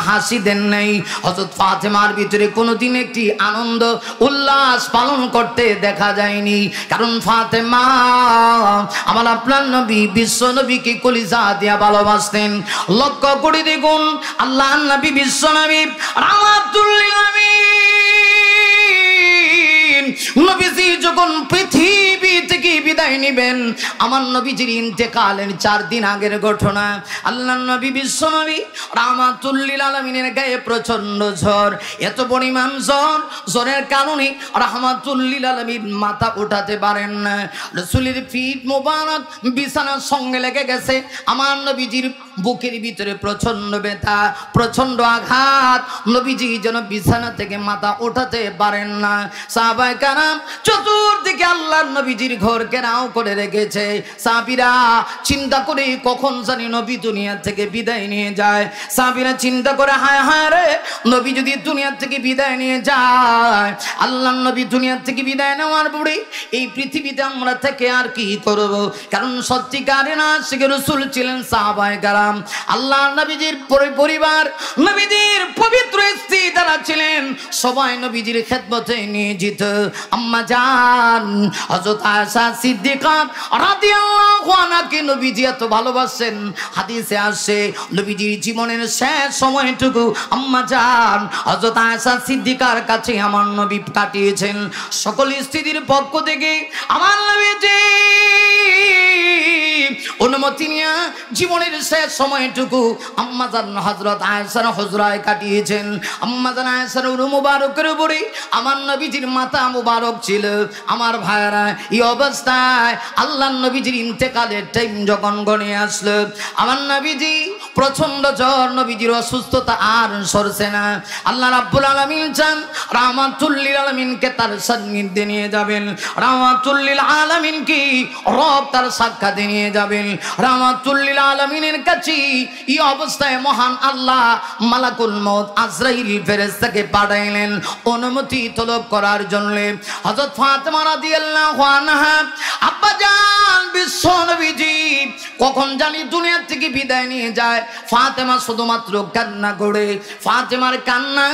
হাসি দেন নাই। হযরত ফাতেমার ভিতরে কোনোদিন একটি আনন্দ উল্লাস পালন করতে দেখা যায়নি। কারণ ফাতেমা আমার আপনার নবী বিশ্ব নবীকে কলিজা দিয়া ভালোবাসতেন। লক্ষ্য করে দেখুন আল্লাহর নবী বিশ্ব নবী রাহমাতুল লিল আলামিন নবীজি যখন পৃথিবী থেকে বিদায় নেবেন, আমার নবীজির ইন্তেকালের 4 দিন আগের ঘটনা। আল্লাহর নবী বিশ্ব নবী রাহমাতুল লিল আলামিনের গায়ে প্রচন্ড জ্বর, এত পরিমাণ জ্বর, জ্বরের কারণে রাহমাতুল লিল আলামিন মাথা উঠাতে পারেন না। রাসূলের পিঠ মোবারক বিছানার সঙ্গে লেগে গেছে। আমার নবীজির বুকের ভিতরে প্রচন্ড ব্যথা, প্রচন্ড আঘাত, নবীজি যেন বিছানা থেকে মাথা উঠাতে পারেন না। সাহাবায়ে কেরাম চতুর্দিকে আল্লাহর নবীজির ঘর ঘেরাও করে রেখেছে। সাহাবীরা চিন্তা করে কখন জানি নবী দুনিয়া থেকে বিদায় নিয়ে যায়। সাহাবীরা চিন্তা করে হায় হায় রে, নবী যদি দুনিয়া থেকে বিদায় নিয়ে যায়, আল্লাহর নবী দুনিয়া থেকে বিদায় নেওয়ার পরে এই পৃথিবীতে আমরা থেকে আর কি করব? কারণ সত্যিকারের আশিক রাসূল ছিলেন সাহাবায়ে কেরাম। আল্লাহর নবীজির পরিবার, নবীজির পবিত্র স্ত্রী যারা ছিলেন সবাই নবীজির খেদমতে নিয়োজিত। আম্মা জান হযরত আয়েশা সিদ্দিকা রাদিয়াল্লাহু আনহাকে নবীজি এত ভালোবাসেন, হাদিসে আসে নবীজির জীবনের শেষ সময়টুকু আম্মা জান হযরত আয়েশা সিদ্দিকার কাছে আমার নবী কাটিয়েছেন। সকল স্ত্রীদের পক্ষ থেকে আমার নবীজি অনুমতি নিয়ে জীবনের শেষ সময়টুকু আম্মা জান হযরত আয়েশার হুজরায় কাটিয়েছেন। আম্মা জান আয়েশার উরু মুবারকের উপরে আমার নবীজির মাথা মুবারক ছিল। আমার ভাইরা, এই অবস্থায় আল্লাহর নবীজির ইন্তেকালের টাইম যখন গনে আসলো, আমার নবীজি প্রচন্ড জ্বর, নবীজির অসুস্থতা আর সরছে না। আল্লাহ রাব্বুল আলামিন চান রাহমাতুল লিল আলামিনকে তার সান্নিধ্যে নিয়ে যাবেন, রাহমাতুল লিল আলামিনকে রব তার সাক্ষাতে নিয়ে যাবেন। রাহমাতুল লিল আলামিনের কাছে এই অবস্থায় মহান আল্লাহ মালাকুল মউত আজরাইল ফেরেশতাকে পাঠাইলেন অনুমতি তলব করার জন্য। হযরত ফাতেমা রাদিয়াল্লাহু আনহা আব্বা জান বিশ্ব নবীজি কখন জানি দুনিয়া থেকে বিদায় নিয়ে যায়। ফাতেমা শুধুমাত্র কান্না করে। ফাতেমার কান্না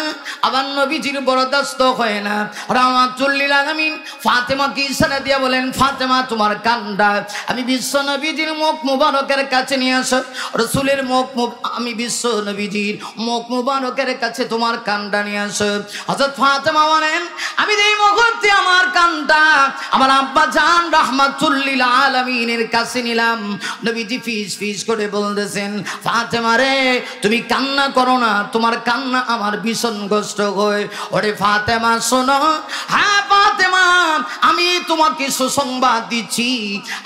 আবার নবীজির বরদাস্ত হয় না। রাহমাতুল লিল আলামিন ফাতেমাকে ইশারা দিয়ে বলেন, ফাতেমা তোমার কান্না আমি বিশ্ব নবীজির মুখ মুবারকের কাছে নিয়ে আসো। রাসূলের আমি বিশ্ব নবীজির মুখ মুবারকের কাছে তোমার কান্না নিয়ে আসো। হযরত ফাতেমা বলেন, আমি এই মুহূর্তে আমার কান্না আমার আব্বা জান রাহমাতুল লিল আলামিনের কাছে নিলাম। নবীজি ফিস ফিস করে বলতেছেন, ফাতেমা রে তুমি কান্না করো না, তোমার কান্না আমার ভীষণ কষ্ট হয়। ওরে ফাতেমা শোনো, হ্যাঁ ফাতেমা আমি তোমাকে সুসংবাদ দিচ্ছি,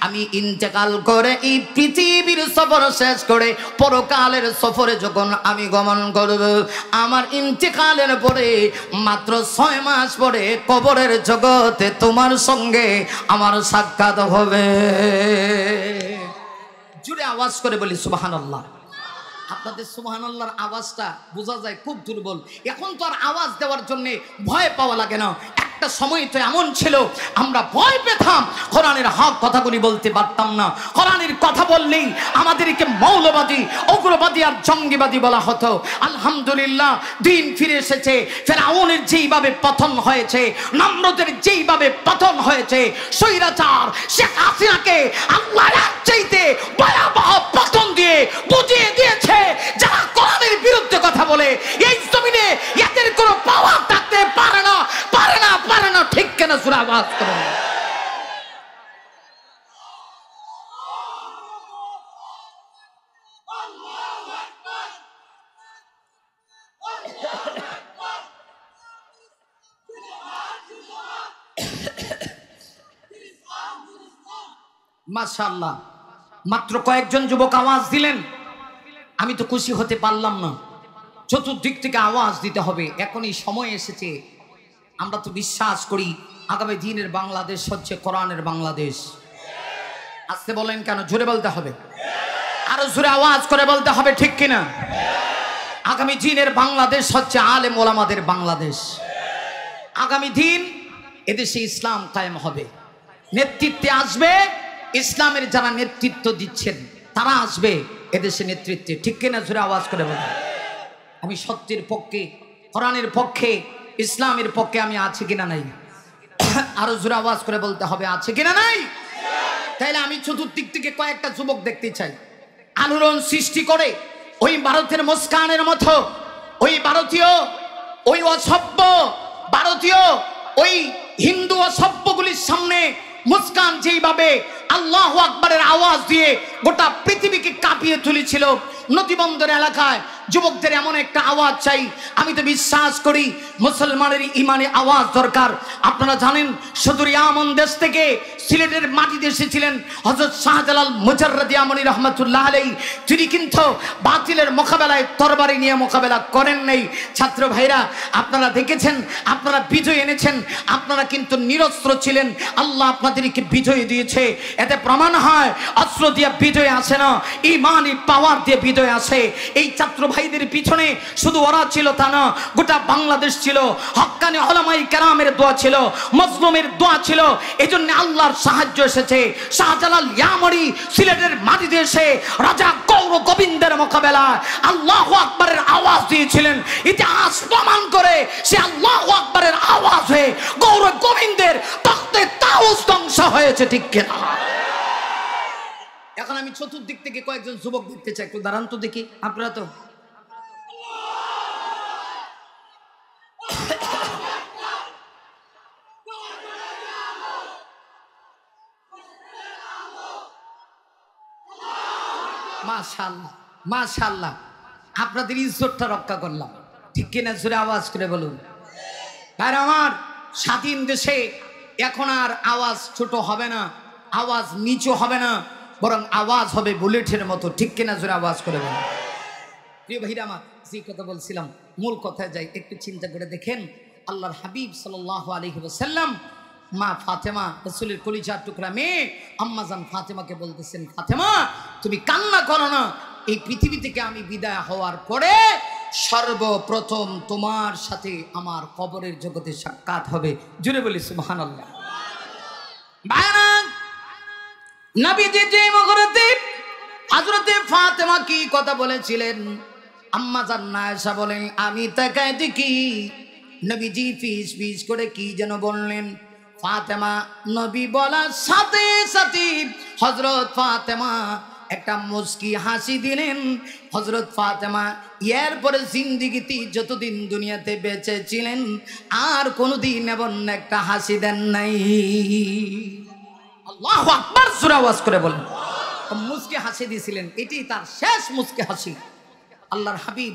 আমি ইন্তেকাল করে এই পৃথিবীর সফর শেষ করে পরকালের সফরে যখন আমি গমন করব, আমার ইন্তেকালের পরে মাত্র 6 মাস পরে কবরের জগতে তোমার সঙ্গে আমার সাক্ষাৎ হবে। জুড়ে আওয়াজ করে বলি সুবহানাল্লাহ। আপনাদের সুবহানাল্লাহর আওয়াজটা বোঝা যায় খুব দুর্বল। এখন তো আর আওয়াজ দেওয়ার জন্য ভয় পাওয়া লাগে না। একটা সময় তো এমন ছিল আমরা ভয় পেতাম, কোরআনের হক কথাগুলি বলতে পারতাম না। কোরআনের কথা বললেই আমাদেরকে মৌলবাদী, উগ্রবাদী আর জঙ্গিবাদী বলা হতো। আলহামদুলিল্লাহ দিন ফিরে এসেছে। ফেরাউনের যেইভাবে পতন হয়েছে, নমরুদের যেইভাবে পতন হয়েছে, স্বৈরাচার শেখ হাসিনাকে আল্লাহ চাইতে ভয়াবহ পতন দিয়ে বুঝিয়ে দিয়েছে যারা কোরআনের বিরুদ্ধে কথা বলে এই জমিনে এদের কোনো পাওয়ার থাকতে পারে না, পারে না, পারে না। ঠিক কেনা সুরা আওয়াজ করুন। মাশাআল্লাহ, মাত্র কয়েকজন যুবক আওয়াজ দিলেন, আমি তো খুশি হতে পারলাম না। চতুর্দিক থেকে আওয়াজ দিতে হবে। এখনই সময় এসেছে। আমরা তো বিশ্বাস করি আগামী দিনের বাংলাদেশ হচ্ছে কোরআনের বাংলাদেশ। আসতে বলেন কেন? জোরে বলতে হবে, আরো জোরে আওয়াজ করে বলতে হবে, ঠিক কিনা? আগামী দিনের বাংলাদেশ হচ্ছে আলেম ওলামাদের বাংলাদেশ। আগামী দিন এদেশে ইসলাম কায়েম হবে। নেতৃত্বে আসবে ইসলামের যারা নেতৃত্ব দিচ্ছেন, তারা আসবে এদেশে নেতৃত্বে। ঠিক কিনা? জোরে আওয়াজ করে বলুন। আমি সত্যের পক্ষে, কোরআনের পক্ষে, ইসলামের পক্ষে আমি আছি কিনা নাই? আরো জোরে আওয়াজ করে বলতে হবে, আছে কিনা নাই? তাইলে আমি চতুর্দিক থেকে কয়েকটা যুবক দেখতে চাই আলোড়ন সৃষ্টি করে ওই ভারতের মুস্কানের মতো, ওই ভারতীয়, ওই অসভ্য ভারতীয়, ওই হিন্দু অসভ্যগুলির সামনে মুস্কান যেইভাবে আল্লাহু আকবারের আওয়াজ দিয়ে গোটা পৃথিবীকে কাঁপিয়ে তুলেছিল, নদীবন্দর এলাকায় যুবকদের এমন একটা আওয়াজ চাই। আমি তো বিশ্বাস করি মুসলমানের ইমানে আওয়াজ দরকার। আপনারা জানেন সুদূর ইয়ামন দেশ থেকে সিলেটের মাটিতে এসেছিলেন হযরত শাহজালাল মুজাররদি আমনি রহমাতুল্লাহ আলাইহি। তিনি কিন্তু বাতিলের মোকাবেলায় তরবারি নিয়ে মোকাবেলা করেন নাই। ছাত্র ভাইরা, আপনারা দেখেছেন, আপনারা বিজয় এনেছেন, আপনারা কিন্তু নিরস্ত্র ছিলেন, আল্লাহ আপনাদেরকে বিজয় দিয়েছে। এতে প্রমাণ হয় অস্ত্র দিয়ে বিজয় আসে না, ইমানি পাওয়ার দিয়ে বিজয় আসে। এই ছাত্র ভাইদের পিছনে শুধু ওরা ছিল তা না, গোটা বাংলাদেশ ছিল। হক্কানি উলামায়ে কেরামের দোয়া ছিল, মজলুমের দোয়া ছিল। এজন্য আল্লাহর সাহায্য এসেছে। শাহজালাল ইয়ামনি সিলেটের মাটিতে এসে রাজা গৌর গোবিন্দের মোকাবেলায় আল্লাহু আকবারের আওয়াজ দিয়েছিলেন। ইতিহাস প্রমাণ করে সে আল্লাহু আকবারের আওয়াজ হয়ে গৌর গোবিন্দের তখতে তাউস ধ্বংস হয়েছে, ঠিক কিনা? এখন আমি চতুর্দিক থেকে কয়েকজন যুবক দেখতে চাই, একটু দাঁড়ান তো দেখি। আপনারা তো মাশাআল্লাহ মাশাআল্লাহ, আপনাদের ইজ্জতটা রক্ষা করলাম, ঠিক কিনা? জোরে আওয়াজ করে বলুন। আর আমার স্বাধীন দেশে এখন আর আওয়াজ ছোট হবে না, আওয়াজ নিচু হবে না, বরং আওয়াজ হবে বুলেটের মতো, ঠিক কিনা? জোরে আওয়াজ করে বলুন। প্রিয় ভাইরা আমার, যে কথা বলছিলাম মূল কথায় যাই। একটু চিন্তা করে দেখেন, আল্লাহর হাবিব সাল্লাল্লাহু আলাইহি ওয়াসাল্লাম মা ফাতেমা, রাসূলের কলিজার টুকরা মেয়ে আম্মাজান ফাতেমাকে বলতেছেন, ফাতেমা তুমি কান্না করো না, এই পৃথিবী থেকে আমি বিদায় হওয়ার পরে সর্বপ্রথম তোমার সাথে আমার কবরের জগতে সাক্ষাৎ হবে। জুড়ে বলি সুবহানাল্লাহ। ভাইরা, নবীজি যে মুহূর্তে হযরতে ফাতেমা কি কথা বলেছিলেন, আম্মাজান আয়েশা বলেন আমি তাকাই দেখি নবীজি ফিস ফিস করে কি যেন বললেন। ফাতেমা নবী বলার সাথে সাথে হযরত ফাতেমা একটা মুস্কি হাসি দিলেন। হযরত ফাতেমা এরপরে জিন্দেগিতে যতদিন দুনিয়াতে বেঁচে ছিলেন আর কোনোদিন এমন একটা হাসি দেন নাই। আল্লাহু আকবার, জোরে আওয়াজ করে বলেন। মুস্কি হাসি দিয়েছিলেন, এটি তার শেষ মুস্কি হাসি। আল্লাহর হাবিব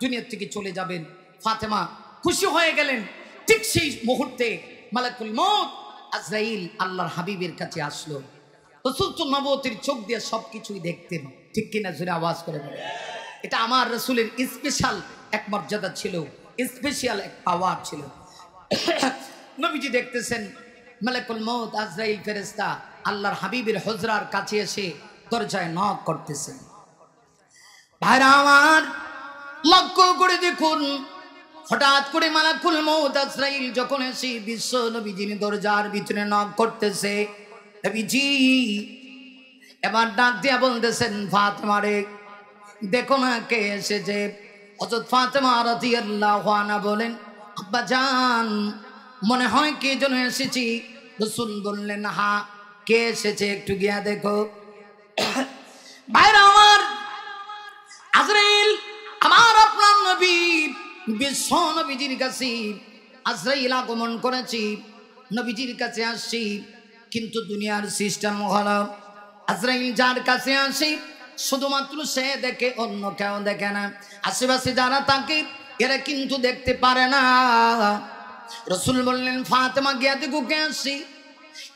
দুনিয়া থেকে চলে যাবেন, ফাতেমা খুশি হয়ে গেলেন। ঠিক সেই মুহূর্তে মালাকুল মউত আজরাইল আল্লাহর হাবিবের কাছে আসলো। রাসূল তো নবুয়তের চোখ দিয়ে সবকিছুই দেখতেন, ঠিক কিনা? জোরে আওয়াজ করে বলেন। এটা আমার রাসূলের স্পেশাল এক মর্যাদা ছিল, স্পেশাল এক পাওয়ার ছিল। নবীজি দেখতেছেন মালাকুল মউত আজরাইল ফেরেশতা আল্লাহর হাবিবের হুজরার কাছে এসে দরজায় নক করতেছেন। ভাইরা আমার, লক্ষ্য করে দেখুন, হঠাৎ করে মালাকুল মউত আজরাইল যখন এসে বিশ্ব নবীজির দরজার ভিতরে নক করতেছে, নবীজি এবার ডাক দিয়া বলতেছেন, ফাতেমা রে দেখো না কে এসেছে। হযরত ফাতেমা রাদিয়াল্লাহু আনহা বলেন, আব্বা জান মনে হয় কে যেন এসেছি। রাসূল বললেন, হ্যাঁ কে এসেছে একটু গিয়া দেখো। ভাইরা আমার, আজরাইল আমার আপনার নবী বিশ্ব নবীজির কাছে আজরাইল আগমন করেছি, নবীজির কাছে আসছি। কিন্তু দুনিয়ার সিস্টেম হলো আজরাইল যার কাছে আসি শুধুমাত্র সে দেখে, অন্য কেউ দেখে না। আশেপাশে যারা তাকে এরা কিন্তু দেখতে পারে না। রাসূল বললেন, ফাতেমা গিয়া দেখো কে আসি।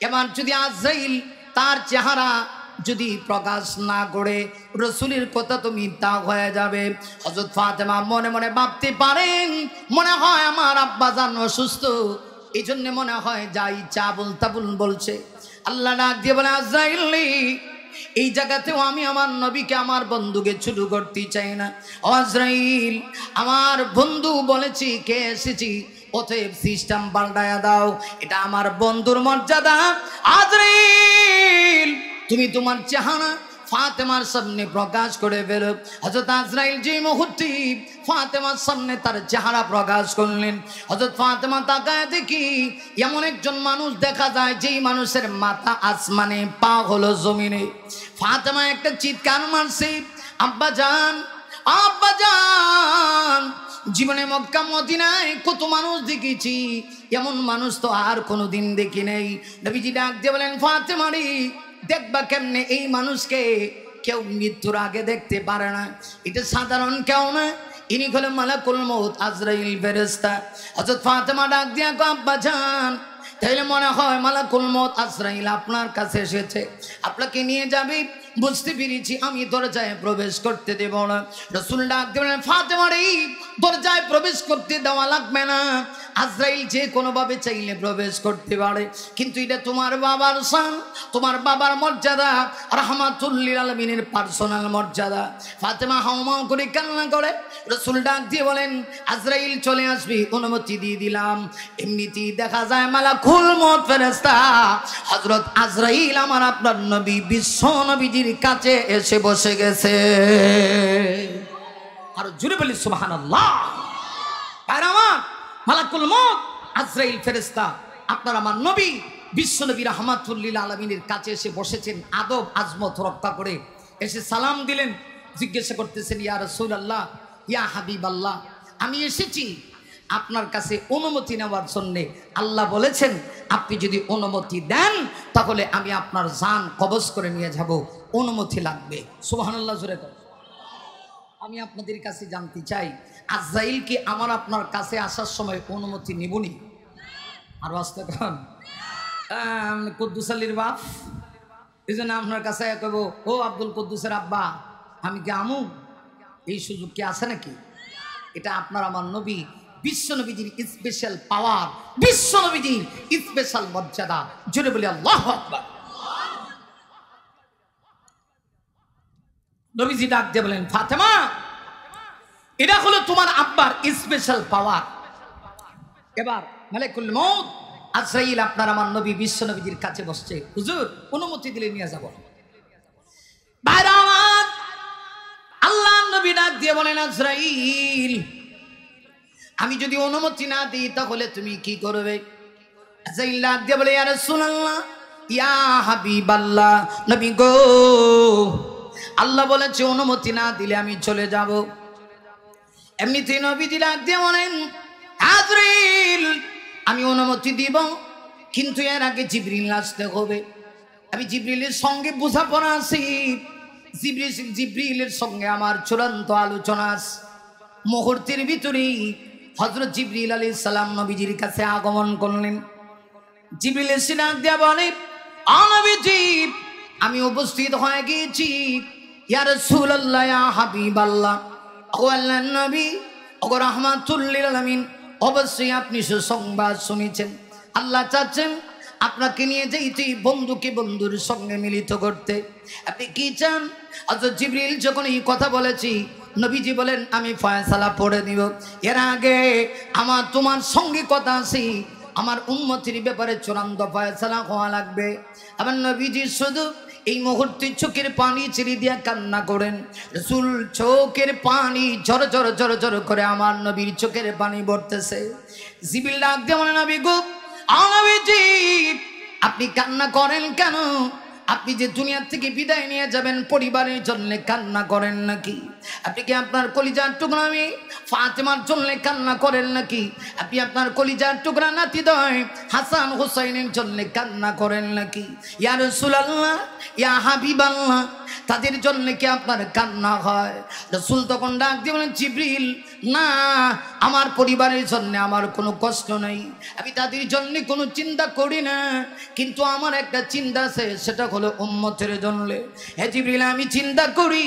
এবার যদি আজরাইল তার চেহারা যদি প্রকাশ না করে রাসূলের কথা তো মিথ্যা হয়ে যাবে। হযরত ফাতেমা মনে মনে ভাবতে পারেন, মনে হয় আমার আব্বা জান অসুস্থ, এই জন্য মনে হয় যাই চা বলতাবুল বলছে। আল্লাহ ডাক দিয়ে বলে, আজরাইল এই জায়গাতেও আমি আমার নবীকে আমার বন্ধুকে ছোট করতে চাই না। আজরাইল আমার বন্ধু বলেছি কে এসেছি, অতএব সিস্টেম পাল্টায়া দাও, এটা আমার বন্ধুর মর্যাদা। আজরাইল তুমি তোমার চেহারা ফাতেমার সামনে প্রকাশ করে ফেল। হযরত আজরাইল যে মুহূর্তে ফাতেমার সামনে তার চেহারা প্রকাশ করলেন, হযরত ফাতেমা তাকায় দেখি এমন একজন মানুষ দেখা যায় যেই মানুষের মাথা আসমানে, পা হলো জমিনে। ফাতেমা একটা চিৎকার মারছে, আব্বা জান, আব্বা জান। জীবনে মক্কা মদিনায় কত মানুষ দেখেছি, এমন মানুষ তো আর কোনোদিন দেখি নেই। নবীজি ডাক দিয়ে বলেন, ফাতেমা রে, দেখবা কেমনে এই মানুষকে কেউ মৃত্যুর আগে দেখতে পারে না, এটা সাধারণ কেউ না, ইনি হলেন মালাকুল মউত আজরাইল ফেরেশতা। হযরত ফাতেমা ডাক দিয়া কয়, আব্বা জান, তাইলে মনে হয় মালাকুল মউত আজরাইল আপনার কাছে এসেছে, আপনাকে নিয়ে যাবে। বুঝতে পেরেছি, আমি দরজায় প্রবেশ করতে দেব না। রাসূল ডাক দিলেন, ফাতেমা রে, দরজায় প্রবেশ করতে দেওয়া লাগবে না, আজরাইল যে কোনোভাবে চাইলে প্রবেশ করতে পারে, কিন্তু এটা তোমার বাবার শান, তোমার বাবার মর্যাদা, রাহমাতুল লিল আলামিনের পার্সোনাল মর্যাদা। ফাতেমা হাউমাউ করে কান্না করে। রাসূল ডাক দিয়ে বলেন, আজরাইল চলে আসবে, অনুমতি দিয়ে দিলাম। এমনিতেই দেখা যায় মালাকুল মউত ফেরেশতা হযরত আজরাইল আমার আপনার নবী বিশ্ব নবীজির কাছে এসে বসে গেছে। আর জুড়ে বলি সুবহানাল্লাহ। আর আমার মালাকুল মউত আজরাইল ফেরেশতা আপনার আমার নবী বিশ্ব নবী রাহমাতুল লিল আলামিনের কাছে এসে বসেছেন, আদব আজমত রক্ষা করে এসে সালাম দিলেন। জিজ্ঞাসা করতেছেন, ইয়া রাসূলুল্লাহ, ইয়া হাবিবাল্লাহ, আমি এসেছি আপনার কাছে অনুমতি নেওয়ার জন্য। আল্লাহ বলেছেন আপনি যদি অনুমতি দেন তাহলে আমি আপনার জান কবজ করে নিয়ে যাব, অনুমতি লাগবে। সুবহানাল্লাহ জোরে কর। আমি আপনাদের কাছে জানতে চাই, আজরাইল কি আমার আপনার কাছে আসার সময় অনুমতি নিবনি? আর আসতে কন কুদ্দুস আলীর বাপ, এই জন্য আপনার কাছে কইব, ও আব্দুল কুদ্দুসের আব্বা, আমি কি আমু? এই সুযোগ কি আছে নাকি? এটা আপনার আমার নবী বিশ্ব নবীজির স্পেশাল পাওয়ার, বিশ্ব নবীজির স্পেশাল মর্যাদা। জোরে বলি আল্লাহু আকবার। নবীজি ডাক দিয়ে বলেন, ফাতেমা, এটা হলো তোমার আব্বার স্পেশাল পাওয়ার। এবার মালাকুল মউত আজরাইল আপনার আমার নবী বিশ্ব নবীজির কাছে বসছে, হুজুর অনুমতি দিলে নিয়ে যাব। ভাইরা আমার, আল্লাহ নবী ডাক দিয়ে বলেন, আজরাইল, আমি যদি অনুমতি না দিই তাহলে তুমি কি করবে? আজরাইল ডাক দিয়ে বলে, ইয়া রাসূলুল্লাহ, ইয়া হাবিবাল্লাহ, নবী গো, আল্লাহ বলেছে অনুমতি না দিলে আমি চলে যাব। এমনিতেই নবীজি ডাক দিয়ে বলেন, আজরাইল, আমি অনুমতি দিব, কিন্তু এর আগে জিবরিল আসতে হবে। আমি জিবরিলের সঙ্গে বোঝাপড়া আছি, জিবরিলের সঙ্গে আমার চূড়ান্ত আলোচনা আছে। মুহূর্তের ভিতরেই হযরত জিবরিল আলাইহিস সালাম নবীজির কাছে আগমন করলেন। জিবরিল এসে ডাক দিয়া বলে, ও নবীজি, আমি উপস্থিত হয়ে গিয়েছি। ইয়া রাসূলুল্লাহ, ইয়া হাবিবাল্লাহ, ও আল্লাহর নবী, ও রাহমাতুল লিল আলামিন, অবশ্যই আপনি সুসংবাদ শুনেছেন। আল্লাহ চাচ্ছেন আপনাকে নিয়ে যেতে, বন্ধুকে বন্ধুর সঙ্গে মিলিত করতে। আপনি কি চান? হযরত জিবরিল যখন এই কথা বলেছি, নবীজি বলেন, আমি ফয়সালা পড়ে দিব। এর আগে আমার তোমার সঙ্গে কথা আছে, আমার উম্মতের ব্যাপারে চূড়ান্ত ফয়সালা হওয়া লাগবে। আমার নবীজি শুধু এই মুহূর্তে চোখের পানি ছেড়ে দিয়ে কান্না করেন। রাসূল চোখের পানি ঝর ঝর ঝর ঝর করে আমার নবীর চোখের পানি পড়তেছে। জিবরিল ডাক দিয়ে বলেন, নবী গো, নবীজি, আপনি কান্না করেন কেন? আপনি যে দুনিয়া থেকে বিদায় নিয়ে যাবেন, পরিবারের জন্য কান্না করেন নাকি? আপনি কি আপনার কলিজার টুকরা আমি ফাতেমার জন্য কান্না করেন নাকি? আপনি আপনার কলিজার টুকরা নাতিদয় হাসান হুসাইনের জন্য কান্না করেন নাকি? ইয়া রাসূলুল্লাহ, ইয়া হাবিবাল্লাহ, তাদের জন্য কি আপনার কান্না হয়? রাসূল তখন ডাক দিয়ে বলেন, জিবরিল, না, আমার পরিবারের জন্য আমার কোনো কষ্ট নেই, আমি তাদের জন্য কোনো চিন্তা করি না, কিন্তু আমার একটা চিন্তা আছে, সেটা হলো উম্মতের জন্য। হে জিবরিল, আমি চিন্তা করি,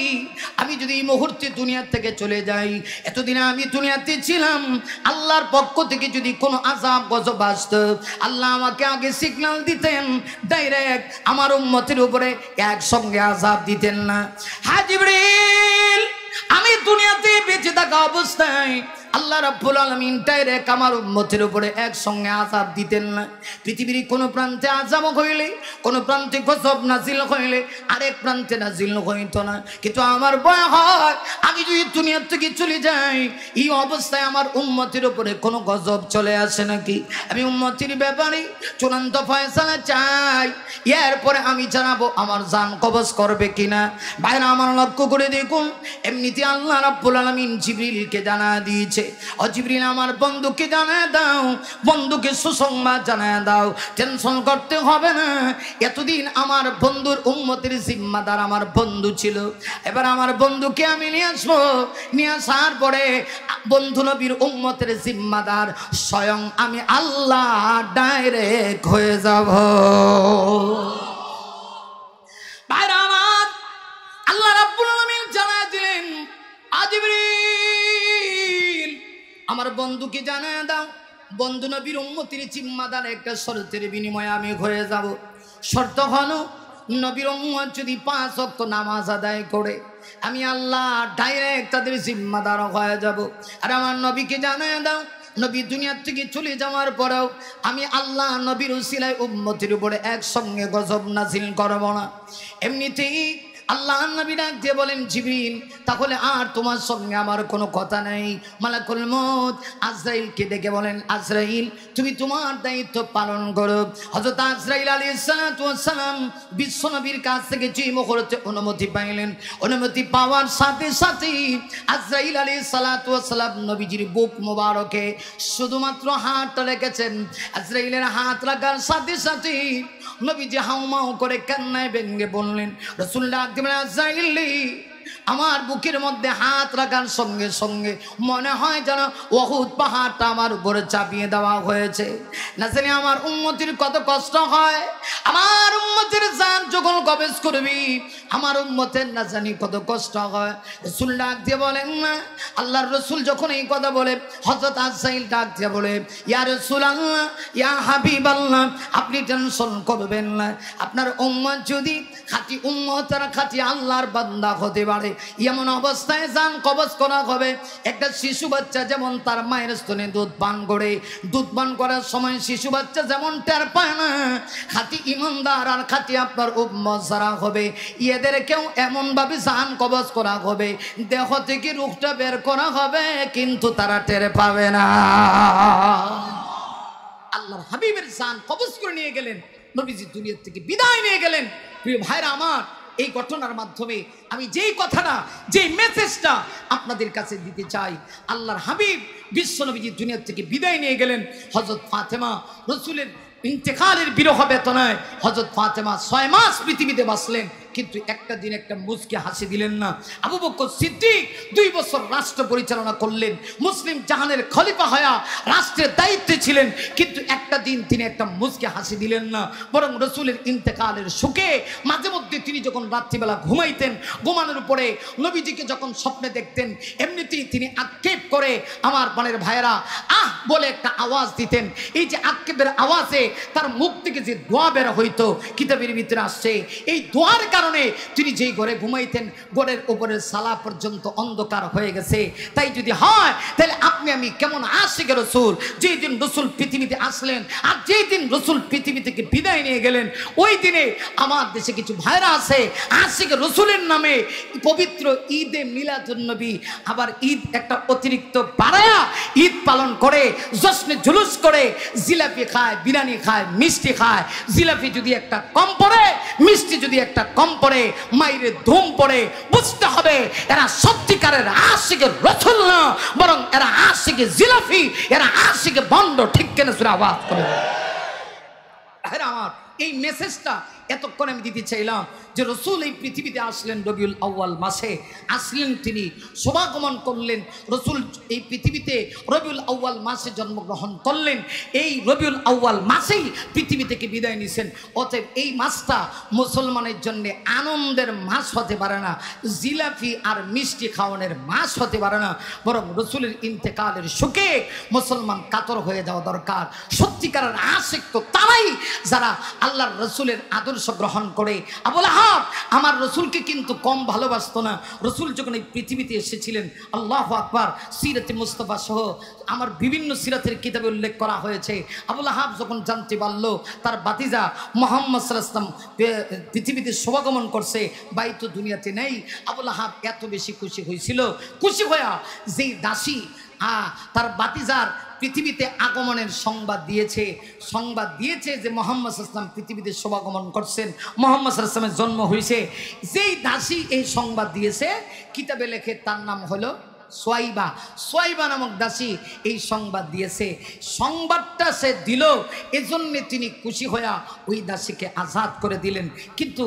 আমি যদি এই মুহূর্তে দুনিয়া থেকে চলে যাই, এতদিন আমি দুনিয়াতে ছিলাম, আল্লাহর পক্ষ থেকে যদি কোনো আযাব গজব আসতো, আল্লাহ আমাকে আগে সিগন্যাল দিতেন, ডাইরেক্ট আমার উম্মতের উপরে একসঙ্গে আযাব দিতেন না। হ্যাঁ জিবরিল, আমি দুনিয়াতে বেঁচে থাকা অবস্থায় আল্লাহ রাব্বুল আলামিন ডাইরেক্ট আমার উম্মতের উপরে একসঙ্গে আযাব দিতেন না। পৃথিবীর কোন প্রান্তে আযাব হইলে, কোন প্রান্তে গজব নাজিল হইলে আরেক প্রান্তে নাজিল হইতো না। কিন্তু আমার ভয় হয় আমি যদি দুনিয়া থেকে চলে যাই, এই অবস্থায় আমার উম্মতের উপরে কোন গজব চলে আসে নাকি। আমি উম্মতের ব্যাপারে চূড়ান্ত ফয়সালা চাই, এরপরে আমি জানাবো আমার জান কবজ করবে কিনা। ভাইরা আমার লক্ষ্য করে দেখুন, এমনিতে আল্লাহ রাব্বুল আলামিন জিবরিলকে জানা দিয়েছে, ও জিবরিল আমার বন্ধুকে জানায় দাও, বন্ধুকে সুসংবাদ জানায় দাও, টেনশন করতে হবে না। এতদিন আমার বন্ধুর উম্মতের জিম্মাদার আমার বন্ধু ছিল, এবার আমার বন্ধুকে আমি নিয়ে আসবো। নিয়ে আসার পরে বন্ধু নবীর উম্মতের জিম্মাদার স্বয়ং আমি আল্লাহ ডাইরেক্ট হয়ে যাব। ভাইরা আমার, আল্লাহ রাব্বুল আলামিন জানায় দিলেন, জিবরিল আমার বন্ধুকে জানায় দাও, বন্ধু নবীর উম্মতের জিম্মাদার একটা শর্তের বিনিময়ে আমি হয়ে যাব। শর্ত হলো নবীর উম্মত যদি 5 ওয়াক্ত নামাজ আদায় করে, আমি আল্লাহ ডাইরেক্ট তাদের জিম্মাদার হয়ে যাব। আর আমার নবীকে জানায় দাও, নবী দুনিয়ার থেকে চলে যাওয়ার পরেও আমি আল্লাহ নবীর উসিলায় উম্মতের উপরে একসঙ্গে গজব নাজিল করব না। এমনিতেই আল্লাহ নবী ডাক দিয়ে বলেন, জিবরিল তাহলে আর তোমার সঙ্গে আমার কোনো কথা নেই। মালাকুল মউত আজরাইলকে ডেকে বলেন, আজরাইল তুমি তোমার দায়িত্ব পালন করো। হযরত আজরাইল আলাইহিস সালাতু ওয়াস সালাম বিশ্ব নবীর কাছ থেকে যে মুহূর্তে অনুমতি পাইলেন, অনুমতি পাওয়ার সাথে সাথে আজরাইল আলাইহিস সালাতু ওয়াস সালাম নবীজির বুক মোবারকে শুধুমাত্র হাতটা রেখেছেন। আজরাইলের হাত লাগার সাথে সাথে নবীজি হাউমাউ করে কান্নায় ভেঙে বললেন, রাসূলুল্লাহ আজরাইল আমার বুকের মধ্যে হাত রাখার সঙ্গে সঙ্গে মনে হয় যেন উহুদ পাহাড়টা আমার উপরে চাপিয়ে দেওয়া হয়েছে। না জানি আমার উম্মতির কত কষ্ট হয়, আমার উম্মতের জান যখন কবজ করবি আমার উম্মতের না জানি কত কষ্ট হয়। রাসূল ডাক দিয়ে বলেন না, আল্লাহর রাসূল যখন এই কথা বলে, হযরত আজরাইল ডাক দিয়ে বলে, ইয়া রাসূলুল্লাহ ইয়া হাবিবাল্লাহ আপনি টেনশন করবেন না, আপনার উম্মত যদি খাঁটি উম্মত আর খাঁটি আল্লাহর বান্দা হতে পারে, এমন অবস্থায় জান কবজ করা হবে। একটা শিশু বাচ্চা যেমন তার মায়ের স্তনে দুধ পান করে, দুধ পান করার সময় শিশু বাচ্চা যেমন টের পায় না, খাঁটি ইমানদার আর খাঁটি আপনার উম্মত যারা হবে এদেরকেও এমনভাবে জান কবজ করা হবে, দেহ থেকে রূহটা বের করা হবে কিন্তু তারা টের পাবে না। আল্লাহর হাবিবের জান কবজ করে নিয়ে গেলেন, নবীজি দুনিয়া থেকে বিদায় নিয়ে গেলেন। প্রিয় ভাইরা আমার, এই ঘটনার মাধ্যমে আমি যেই কথাটা, যেই মেসেজটা আপনাদের কাছে দিতে চাই, আল্লাহর হাবিব বিশ্ব নবীজি দুনিয়া থেকে বিদায় নিয়ে গেলেন। হযরত ফাতেমা রাসূলের ইন্তেকালের বিরহ বেদনায় হযরত ফাতেমা 6 মাস পৃথিবীতে বাঁচলেন, কিন্তু একটা দিন একটা মুচকি হাসি দিলেন না। আবু বকর সিদ্দিক 2 বছর রাষ্ট্র পরিচালনা করলেন, মুসলিম জাহানের খলিফা হয়ে রাষ্ট্রের দায়িত্বে ছিলেন, কিন্তু একটা দিন তিনি একটা মুচকি হাসি দিলেন না। বরং রাসূলের ইন্তেকালের শোকে মাঝে মধ্যে তিনি যখন রাত্রিবেলা ঘুমাইতেন, ঘুমানোর উপরে নবীজিকে যখন স্বপ্নে দেখতেন, এমনিতেই তিনি আক্ষেপ করে আমার প্রাণের ভাইয়েরা আহ বলে একটা আওয়াজ দিতেন। এই যে আক্ষেপের আওয়াজে তার মুখ থেকে যে দোয়া বের হইতো, কিতাবের ভিতরে আসছে এই দোয়ার কারণে তিনি যেই ঘরে ঘুমাইতেন ঘরের উপরের সালা পর্যন্ত অন্ধকার হয়ে গেছে। তাই যদি হয় তাহলে আপনি আমি কেমন আশিকে রাসূল, যেই দিন রাসূল পৃথিবীতে আসলেন আর যেই দিন রাসূল পৃথিবী থেকে বিদায় নিয়ে গেলেন, ওই দিনে আমার দেশে কিছু ভাইরা আছে আশিকে রাসূলের নামে পবিত্র ঈদে মিলাদুন নবী, আবার ঈদ একটা অতিরিক্ত বাড়ায়া ঈদ পালন করে, জশ্নে জুলুস করে, জিলাপি খায়, বিরিয়ানি খায়, মিষ্টি খায়। জিলাপি যদি একটা কম পড়ে, মিষ্টি যদি একটা কম পড়ে, মাইরে ধুম পড়ে, বুঝতে হবে এরা সত্যিকারের আশিকে রাসূল না, বরং এরা আশিকে জিলাপি, এরা আশিকে বন্ড। ঠিক কেন সুরা আওয়াজ করে আমার এই মেসেজটা এতক্ষণ আমি দিতে চাইলাম যে রাসূল এই পৃথিবীতে আসলেন রবিউল আউয়াল মাসে, আসলেন তিনি শুভাগমন করলেন। রাসূল এই পৃথিবীতে রবিউল আউয়াল মাসে জন্মগ্রহণ করলেন, এই রবিউল আউয়াল মাসেই পৃথিবী থেকে বিদায় নিছেন। অতএব এই মাসটা মুসলমানের জন্য আনন্দের মাস হতে পারে না, জিলাপি আর মিষ্টি খাওয়ানোর মাস হতে পারে না, বরং রাসূলের ইন্তেকালের শোকে মুসলমান কাতর হয়ে যাওয়া দরকার। সত্যিকারের আশিক তো তারাই যারা আল্লাহর রাসূলের আদর্শ আদর্শ গ্রহণ করে আবু লাহাব আমার রসুলকে কিন্তু কম ভালোবাসতো না। রসুল যখন এই পৃথিবীতে এসেছিলেন, আল্লাহু আকবার, সিরাতে মুস্তাফা সহ আমার বিভিন্ন সিরাতের কিতাবে উল্লেখ করা হয়েছে, আবু লাহাব যখন জানতে পারল তার বাতিজা মুহাম্মদ সাল্লাল্লাহু আলাইহি ওয়াসাল্লাম পৃথিবীতে শুভাগমন করছে, বাই তো দুনিয়াতে নেই, আবু লাহাব এত বেশি খুশি হয়েছিল, খুশি হইয়া যেই দাসী তার বাতিজার পৃথিবীতে আগমনের সংবাদ দিয়েছে যে মুহাম্মদ সাল্লাল্লাহু আলাইহি ওয়াসাল্লাম পৃথিবীতে শুভাগমন করছেন, মুহাম্মদ সাল্লাল্লাহু আলাইহি ওয়াসাল্লামের জন্ম হয়েছে, যেই দাসী এই সংবাদ দিয়েছে কিতাবে লেখে তার নাম হলো সোয়াইবা নামক দাসী এই সংবাদ দিয়েছে। সংবাদটা সে দিল, এজন্যে তিনি খুশি হইয়া ওই দাসীকে আজাদ করে দিলেন। কিন্তু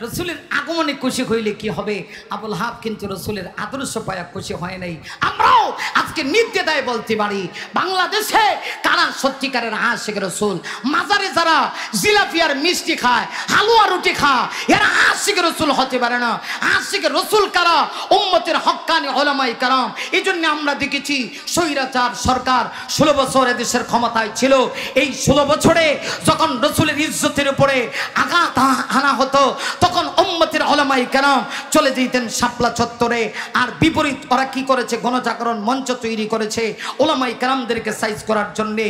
রসুলের আগমনে খুশি হইলে কি হবে? আবু লাহাব কিন্তু রসুলের আদর্শ পায়া খুশি হয় নাই। আমরাও আজকে নির্দ্বিধায় বলতে পারি, বাংলাদেশে কারা সত্যিকারের আশিক রসুল? মাজারে যারা জিলাপি আর মিষ্টি খায়, হালুয়া রুটি খায়, এরা আশিক রসুল হতে পারে না। আশিক রসুল কারা? উম্মতের হক্কানি উলামায়ে কেরাম। এই জন্য আমরা দেখেছি স্বৈরাচার সরকার 16 বছর এদেশের ক্ষমতায় ছিল। এই 16 বছরে যখন রসুলের ইজ্জতের উপরে আঘাত হানা হতো, তখন উম্মতের উলামায়ে কেরাম চলে যেতেন শাপলা চত্বরে। আর বিপরীত ওরা কি করেছে? গণজাগরণ মঞ্চ তৈরি করেছে উলামায়ে কেরামদেরকে সাইজ করার জন্যে।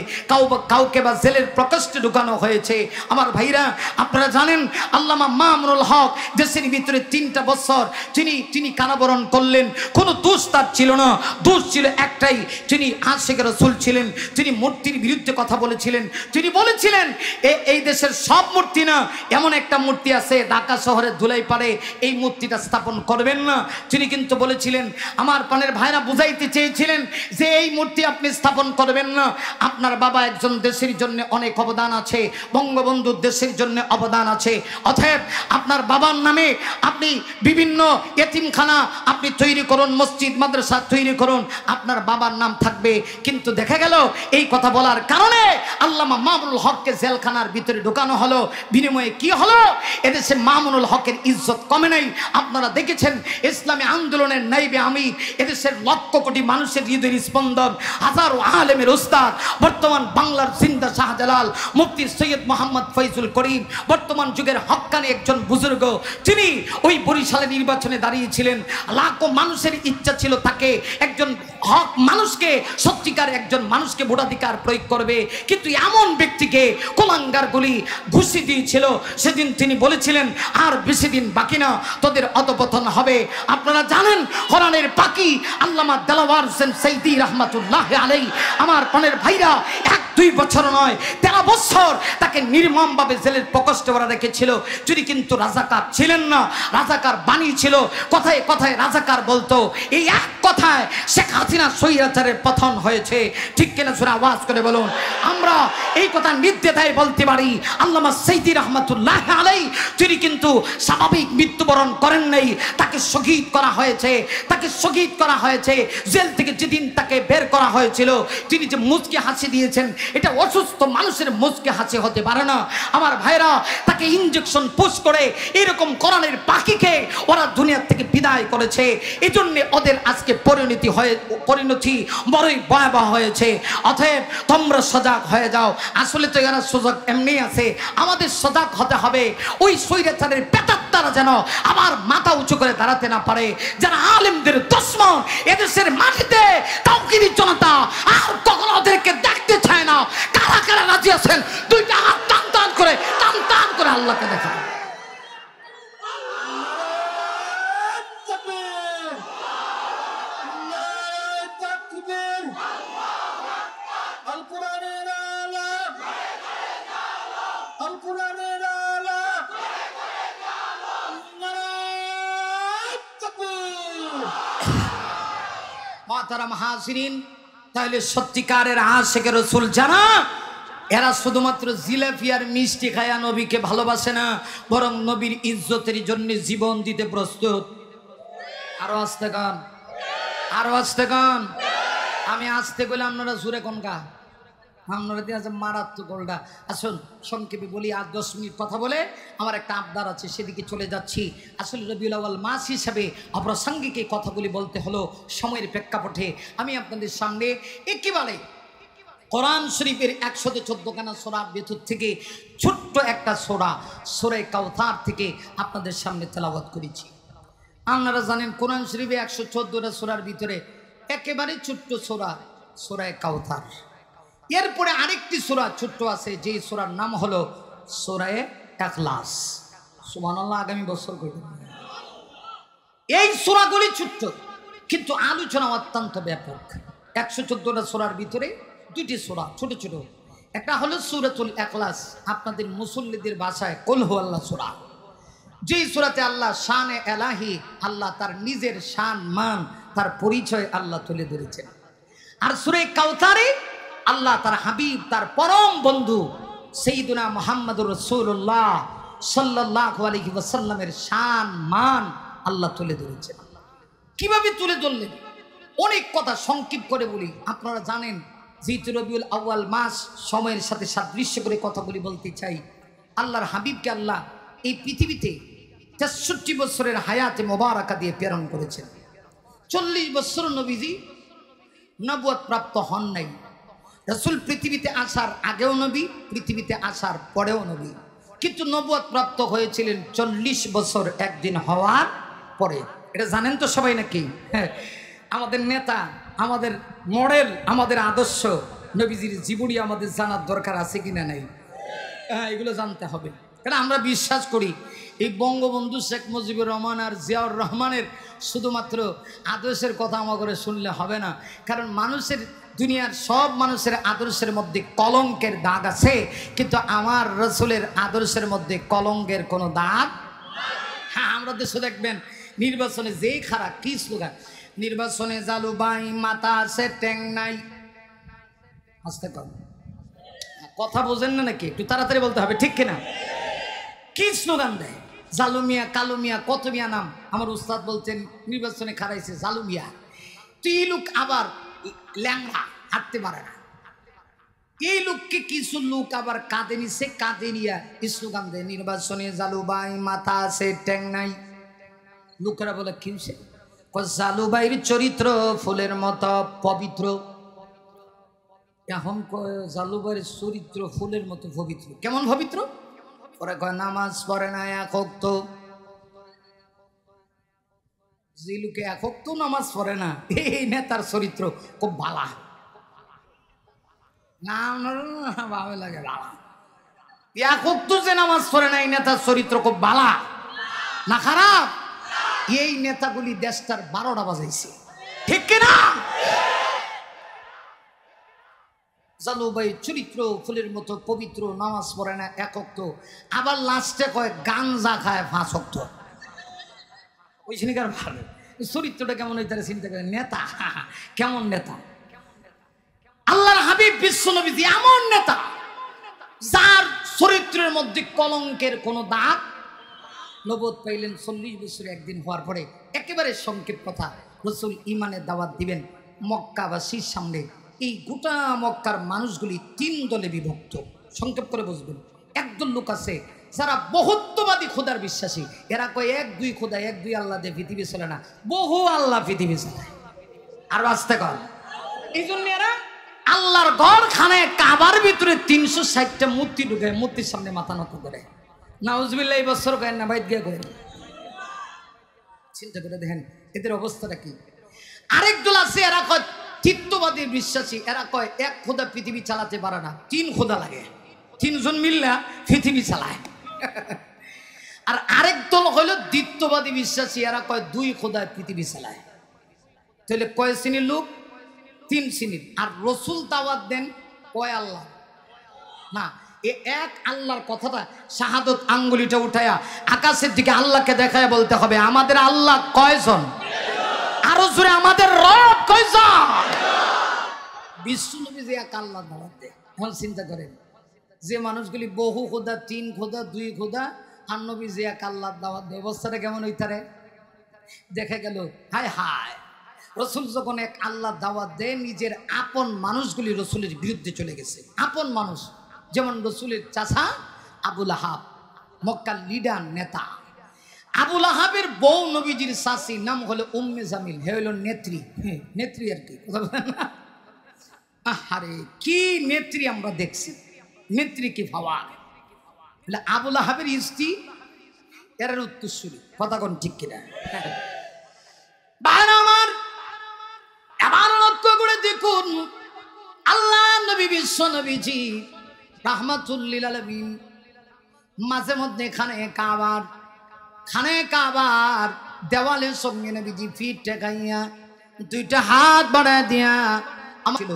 কাউকে বা জেলের প্রকোষ্ঠে ঢুকানো হয়েছে। আমার ভাইরা, আপনারা জানেন আল্লামা মামুনুল হক দেশের ভিতরে 3টা বছর তিনি কারাবরণ করলেন। কোনো দোষ তার ছিল না, দোষ ছিল একটাই, তিনি আশিক রাসূল ছিলেন। তিনি মূর্তির বিরুদ্ধে কথা বলেছিলেন। তিনি বলেছিলেন এই দেশের সব মূর্তি না, এমন একটা মূর্তি আছে ঢাকা শহরে ধুলাইপাড়ে, এই মূর্তিটা স্থাপন করবেন না। তিনি কিন্তু বলেছিলেন, আমার প্রাণের ভাইরা বুঝাইতে চেয়েছিলেন যে এই মূর্তি আপনি স্থাপন করবেন না। আপনার বাবা একজন দেশের জন্য অনেক অবদান আছে, বঙ্গবন্ধুর দেশের জন্য অবদান আছে, অতএব আপনার বাবার নামে আপনি বিভিন্ন এতিমখানা আপনি তৈরি করুন, মসজিদ মাদ্রাসা তৈরি করুন, আপনার বাবার নাম থাকবে। কিন্তু দেখা গেল এই কথা বলার কারণে আল্লামা মামুনুল হককে জেলখানার ভিতরে ঢোকানো হলো। বিনিময়ে কি হলো? এদেশে মামুনুল হকের ইজ্জত কমে নাই। আপনারা দেখেছেন ইসলামী আন্দোলনের নাইবে আমির, এদেশের লক্ষ কোটি মানুষের হৃদয়ের স্পন্দন, হাজারো আলেমের উস্তাদ, বর্তমান বাংলার জিন্দা শাহজালাল মুফতি সৈয়দ মোহাম্মদ ফয়জুল করিম, বর্তমান যুগের হক্কানি একজন বুজুর্গ, তিনি ওই বরিশালে নির্বাচনে দাঁড়িয়েছিলেন। লাখো মানুষের ইচ্ছা ছিল তাকে একজন হক মানুষকে, সত্যিকার একজন মানুষকে ভোটাধিকার প্রয়োগ করবে, কিন্তু এমন ব্যক্তিকে কোলাঙ্গারগুলি ঘুষি দিয়েছিল। সেদিন তিনি বলেছিলেন, আর বেশি দিন বাকি না, তোদের অধপতন হবে। আপনারা জানেন কোরআনের পাখি আল্লামা দেলাওয়ার হোসেন সাইদি রহমাতুল্লাহ আলাইহি, আমার প্রাণের ভাইরা, 1-2 বছর নয় 13 বছর তাকে নির্মমভাবে জেলের প্রকোষ্ঠে ওরা রেখেছিল। তিনি কিন্তু রাজাকার ছিলেন না, রাজাকার বানিয়েছিল। কথায় কথায় রাজাকার বলতো। এই এক কথায় শেখ হাসিনা স্বৈরাচারের পতন হয়েছে। ঠিক কিনা সুরা আওয়াজ করে বলুন। আমরা এই কথা নির্দ্বিধায় বলতে পারি, আল্লামা সাইদি রহমাতুল্লাহ আলাইহি তিনি কিন্তু স্বাভাবিক মৃত্যুবরণ করেন নাই, তাকে শহীদ করা হয়েছে। তাকে শহীদ করা হয়েছে। জেল থেকে যেদিন তাকে বের করা হয়েছিল, তিনি যে মুচকি হাসি দিয়েছেন, এটা অসুস্থ মানুষের মুচকি হাসি হতে পারে না। আমার ভাইরা, তাকে ইনজেকশন পুশ করে এরকম কোরআনের পাখিকে ওরা দুনিয়া থেকে বিদায় করেছে। এই জন্য ওদের আজকে পরিণতি বড়ই ভয়াবহ হয়েছে। অতএব তোমরা সজাগ হয়ে যাও। আসলে তো এরা সজাগ এমনি আছে, আমাদের সজাগ হতে হবে। ওই স্বৈরাচারের পেটাত্তারা যেন আবার মাথা উঁচু করে দাঁড়াতে না পারে। যারা আলেমদের দুশমন, এদেশের মাটিতে তাওহীদি জনতা আর কখনো ওদেরকে দেখতে চায় না। কারা কারা রাজি আছেন? 2টা হাত টান টান করে আল্লাহকে দেখা। তাহলে সত্যিকারের আশিকে রাসূল যারা, এরা শুধুমাত্র জিলাপি আর মিষ্টি খায়া নবীকে ভালোবাসে না, বরং নবীর ইজ্জতের জন্য জীবন দিতে প্রস্তুত। আরো আসতে গান, আরো আসতে গান। আমি আসতে গেলে আপনারা জোরে কোন গা, আপনারা দিয়ে আছে মারাত্মক গোলটা। আসুন সংক্ষেপে বলি, আর 10 মিনিট কথা বলে আমার একটা আবদার আছে, সেদিকে চলে যাচ্ছি। আসলে রবিউল আউয়াল মাস হিসাবে অপ্রাসঙ্গিক এই কথাগুলি বলতে হলো সময়ের প্রেক্ষাপটে। আমি আপনাদের সামনে একেবারে কোরআন শরীফের 114 খানা সূরার ভিতর থেকে ছোট্ট একটা সূরা সূরা কাউসার থেকে আপনাদের সামনে তেলাওয়াত করেছি। আপনারা জানেন কোরআন শরীফে 114টা সূরার ভিতরে একেবারে ছোট্ট সূরা সূরা কাউসার। এরপরে আরেকটি সূরা ছোট্ট আছে, যে সূরার নাম হলো সূরা ইখলাস। সুবহানাল্লাহ, আগামী বছর করবেন। এই সূরাগুলি ছোট্ট কিন্তু আলোচনা অত্যন্ত ব্যাপক। 114টা সূরার ভিতরে দুটি সূরা ছোট ছোট, একটা হলো সূরাতুল ইখলাস, আপনাদের মুসল্লিদের ভাষায় কুল হুয়াল্লাহ সূরা, যেই সূরাতে আল্লাহ শানে এলাহি, আল্লাহ তার নিজের শান মান তার পরিচয় আল্লাহ তুলে ধরেছেন। আর সূরা কাউসারে আল্লাহ তার হাবিব তার পরম বন্ধু সাইয়্যিদুনা মুহাম্মদুর রাসূলুল্লাহ সাল্লাল্লাহু আলাইহি ওয়াসাল্লামের শান মান আল্লাহ তুলে ধরেছেন। কিভাবে তুলে ধরলেন? অনেক কথা সংক্ষিপ্ত করে বলি। আপনারা জানেন যেহেতু রবিউল আউয়াল মাস, সময়ের সাথে সাদৃশ্য করে কথাগুলি বলতে চাই। আল্লাহর হাবিবকে আল্লাহ এই পৃথিবীতে 63 বছরের হায়াতে মোবারকা দিয়ে প্রেরণ করেছেন। 40 বছর নবীজি নবুয়ত প্রাপ্ত হন নাই। রাসূল পৃথিবীতে আসার আগেও নবী, পৃথিবীতে আসার পরেও নবী, কিন্তু নবুয়ত প্রাপ্ত হয়েছিলেন 40 বছর একদিন হওয়ার পরে। এটা জানেন তো সবাই নাকি? হ্যাঁ, আমাদের নেতা, আমাদের মডেল, আমাদের আদর্শ নবীজির জীবনী আমাদের জানার দরকার আছে কিনা নাই? হ্যাঁ, এগুলো জানতে হবে। কারণ আমরা বিশ্বাস করি এই বঙ্গবন্ধু শেখ মুজিবুর রহমান আর জিয়াউর রহমানের শুধুমাত্র আদর্শের কথা আমাদের শুনলে হবে না। কারণ মানুষের, দুনিয়ার সব মানুষের আদর্শের মধ্যে কলঙ্কের দাগ আছে, কিন্তু আমার রাসূলের আদর্শের মধ্যে কলঙ্কের কোনো দাগ। হ্যাঁ, আমরা দেশে দেখবেন নির্বাচনে যেই খারাপ কি স্লোগান, নির্বাচনে জালুবাই মাথা আছে ট্যাং নাই। আস্তে কথা বোঝেন না নাকি? একটু তাড়াতাড়ি বলতে হবে, ঠিক কিনা? কি স্লোগান দেয়? জালু মিয়া, কালু মিয়া, কত মিয়া নাম। আমার উস্তাদ বলছেন নির্বাচনে খারাইছে জালু মিয়া। তুই এই লোক আবার ল্যাংড়া, হাঁটতে পারে না। এই লোককে কিছু লোক আবার কাঁদে নিছে, কাঁদে নিয়া স্লোগান দেয় নির্বাচনে জালুবাই মাথা আছে ট্যাং নাই। লোকেরা বলে কি হয়েছে? জালুবাইয়ের চরিত্র ফুলের মতো পবিত্র। এখন জালুবাইয়ের চরিত্র ফুলের মতো পবিত্র। কেমন পবিত্র? পরে কয় নামাজ পড়ে না এক ওয়াক্ত। যে লোকে এক ওয়াক্ত নামাজ পড়ে না, এই নেতার চরিত্র খুব ভালা। না ভালো লাগে ভালা। এক ওয়াক্ত যে নামাজ পড়ে না, এই নেতার চরিত্র খুব ভালা না খারাপ? এই নেতাগুলি দেশটার 12টা বাজাইছে, ঠিক কিনা? জালুবাই চরিত্র ফুলের মতো পবিত্র, নামাজ পড়ে না এক ওয়াক্ত, আবার লাস্টে কয় গাঞ্জা খায় 5 ওয়াক্ত। ওই সিনিকার ভালো চরিত্রটা কেমন হইতারে চিন্তা করে। নেতা কেমন নেতা? আল্লাহর হাবিব বিশ্ব নবী এমন নেতা যার চরিত্রের মধ্যে কলঙ্কের কোনো দাগ। নবুয়ত পাইলেন 40 বছর একদিন হওয়ার পরে। একেবারে সংক্ষেপ কথা, রাসূল ঈমানের দাওয়াত দিবেন মক্কাবাসীর সামনে। এই গোটা মক্কার মানুষগুলি 3 দলে বিভক্ত। সংক্ষেপ করে বুঝবেন। একদল লোক আছে যারা বহুত্ববাদী খোদার বিশ্বাসী। এরা কয় 1-2 খোদা, 1-2 আল্লাহ দিয়ে পৃথিবী চলে না, বহু আল্লাহ পৃথিবী চালায়। আর বাঁচতে কর। এই জন্য এরা আল্লাহর ঘরখানায় কাবার ভিতরে 360টা মূর্তি ঢুকে, মূর্তির সামনে মাথা নত করে। নাউজুবিল্লাহ, এই বছর কয়েন না বাইত গিয়ে করেন। চিন্তা করে দেখেন এদের অবস্থাটা কি। আরেক দল আছে, এরা কয় চিত্তবাদী বিশ্বাসী। এরা কয় 1 খোদা পৃথিবী চালাতে পারে না, 3 খোদা লাগে, 3 জন মিল্লা পৃথিবী চালায়। আর আরেক দল হইল দ্বিত্ববাদী বিশ্বাসী। এরা কয় 2 খোদা পৃথিবী চালায়। তাহলে কয় শ্রেণীর লোক? 3 শ্রেণীর। আর রাসূল দাওয়াত দেন কয় আল্লাহ না, এ এক আল্লাহর কথাটা শাহাদত আঙ্গুলিটা উঠায়া আকাশের দিকে আল্লাহকে দেখায় বলতে হবে আমাদের আল্লাহ কয়জন? আরো জোরে আমাদের রব কয়জন? বিশ্ব নবী যে এক আল্লাহ দাওয়াত দেয়। এখন চিন্তা করেন, যে মানুষগুলি বহু খোদা, 3 খোদা, 2 খোদা, আর নবী যে এক আল্লাহ দাওয়াত দেয়, অবস্থাটা কেমন হইতারে? দেখা গেল হায় হায়, রাসূল যখন এক আল্লাহ দাওয়াত দেয়, নিজের আপন মানুষগুলি রাসূলের বিরুদ্ধে চলে গেছে। আপন মানুষ যেমন রাসূলের চাচা আবু লাহাব, মক্কার লিডার নেতা। আবু লাহাবের বউ নবীজির শাশি, নাম হলো উম্মে জামিল। হে হলো নেত্রী। নেত্রী আর কি, কথা বলেন না? আরে কি নেত্রী আমরা দেখছি, নেত্রী কি ভাবা। আবুল আহাবের স্ত্রী এর উত্তরসূরি, কথা কোন ঠিক কিনা? আমার এবার লক্ষ্য করে দেখুন, আল্লাহ নবী বিশ্ব নবীজি রাহমাতুল্লিল আলামিন মাঝে মধ্যে খানে কাবার দেওয়ালের সঙ্গে নবীজি ফিট টেকাইয়া দুইটা হাত বাড়ায় দিয়া আমার ছিল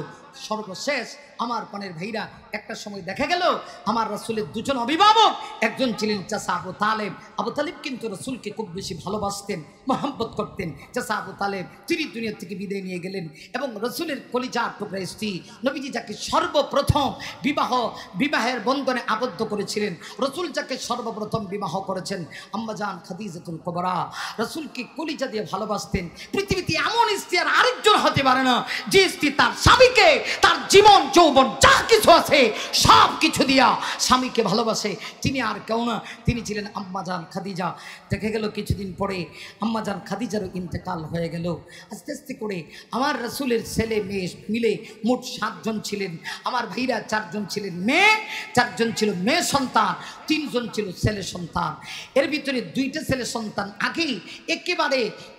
সর্বশেষ। আমার পানের ভাইরা একটা সময় দেখা গেল আমার রাসূলের দুজন অভিভাবক, একজন ছিলেন চাচা আবু তালেব। আবু তালেব কিন্তু রাসূলকে খুব বেশি ভালোবাসতেন, মহব্বত করতেন। চাচা আবু তালেব তিনি দুনিয়া থেকে বিদায় নিয়ে গেলেন এবং রাসূলের কলিজার টুকরা স্ত্রী নবীজি যাকে সর্বপ্রথম বিবাহের বন্ধনে আবদ্ধ করেছিলেন, রাসূল যাকে সর্বপ্রথম বিবাহ করেছেন আম্মাজান খাদিজাতুল কুবরা, রাসূলকে কলিজা দিয়ে ভালোবাসতেন। পৃথিবীতে এমন স্ত্রী আর আরেকজন হতে পারে না যে স্ত্রী তার স্বামীকে, তার জীবন যৌবন যা কিছু আছে সব কিছু দিয়া স্বামীকে ভালোবাসে, তিনি আর কেউ না, তিনি ছিলেন আম্মাজান খাদিজা। দেখে গেল কিছুদিন পরে আম্মাজান খাদিজারও ইন্তেকাল হয়ে গেল। আস্তে আস্তে করে আমার রাসূলের ছেলে মেয়ে মিলে মোট 7 জন ছিলেন। আমার ভাইরা 4 জন ছিলেন মেয়ে, 4 জন ছিল মেয়ে সন্তান, 3 জন ছিল ছেলে সন্তান। এর ভিতরে 2টা ছেলে সন্তান আগেই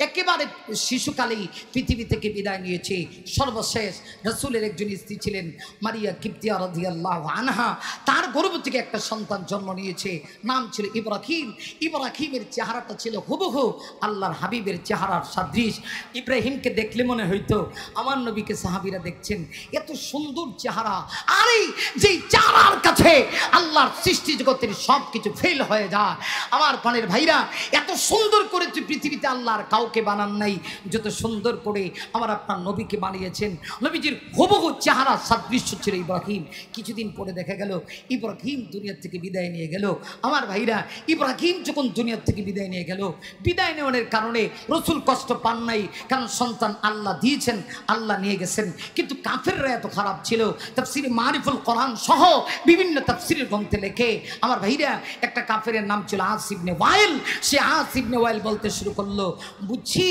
একেবারে শিশুকালেই পৃথিবী থেকে বিদায় নিয়েছে। সর্বশেষ রাসূলের একজন স্ত্রী ছিলেন মারিয়া কিবতিয়া রাদিয়াল্লাহু আনহা, তার গর্ভ থেকে একটা সন্তান জন্ম নিয়েছে, নাম ছিল ইব্রাহিম। ইব্রাহিমের চেহারাটা ছিল হুবহু আল্লাহর হাবিবের চেহারার সাদৃশ। ইব্রাহিমকে দেখলে মনে হইতো আমার নবীকে সাহাবীরা দেখছেন, এত সুন্দর চেহারা। আরে যেই চেহারার কাছে আল্লাহর সৃষ্টি জগতের সব কিছু ফেল হয়ে যায়। আমার প্রাণের ভাইরা, এত সুন্দর করে পৃথিবীতে আল্লাহর কাউকে বানান নাই যত সুন্দর করে আমার আপনার নবীকে বানিয়েছেন। নবীজির হুবহু চেহারা সাদৃশ্য ছিল ইব্রাহিম। কিছুদিন পরে দেখা গেল ইব্রাহিম দুনিয়া থেকে বিদায় নিয়ে গেল। আমার ভাইরা, ইব্রাহিম যখন দুনিয়া থেকে বিদায় নিয়ে গেল, বিদায় নেওয়ার কারণে রাসূল কষ্ট পান নাই, কারণ সন্তান আল্লাহ দিয়েছেন, আল্লাহ নিয়ে গেছেন। কিন্তু কাফেররা এত খারাপ ছিল, তাফসীরে মারিফুল কোরআন সহ বিভিন্ন তাফসীরের গ্রন্থে লেখে। আমার ভাইরা, একটা কাফেরের নাম ছিল আস ইবনে ওয়াইল। সে আস ইবনে ওয়াইল বলতে শুরু করলো, বুঝছি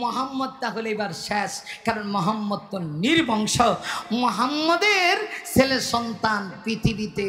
মুহাম্মদ তাহলে এবার শেষ, কারণ মুহাম্মদ তো নির্বংশ, মুহাম্মদের ছেলে সন্তান পৃথিবীতে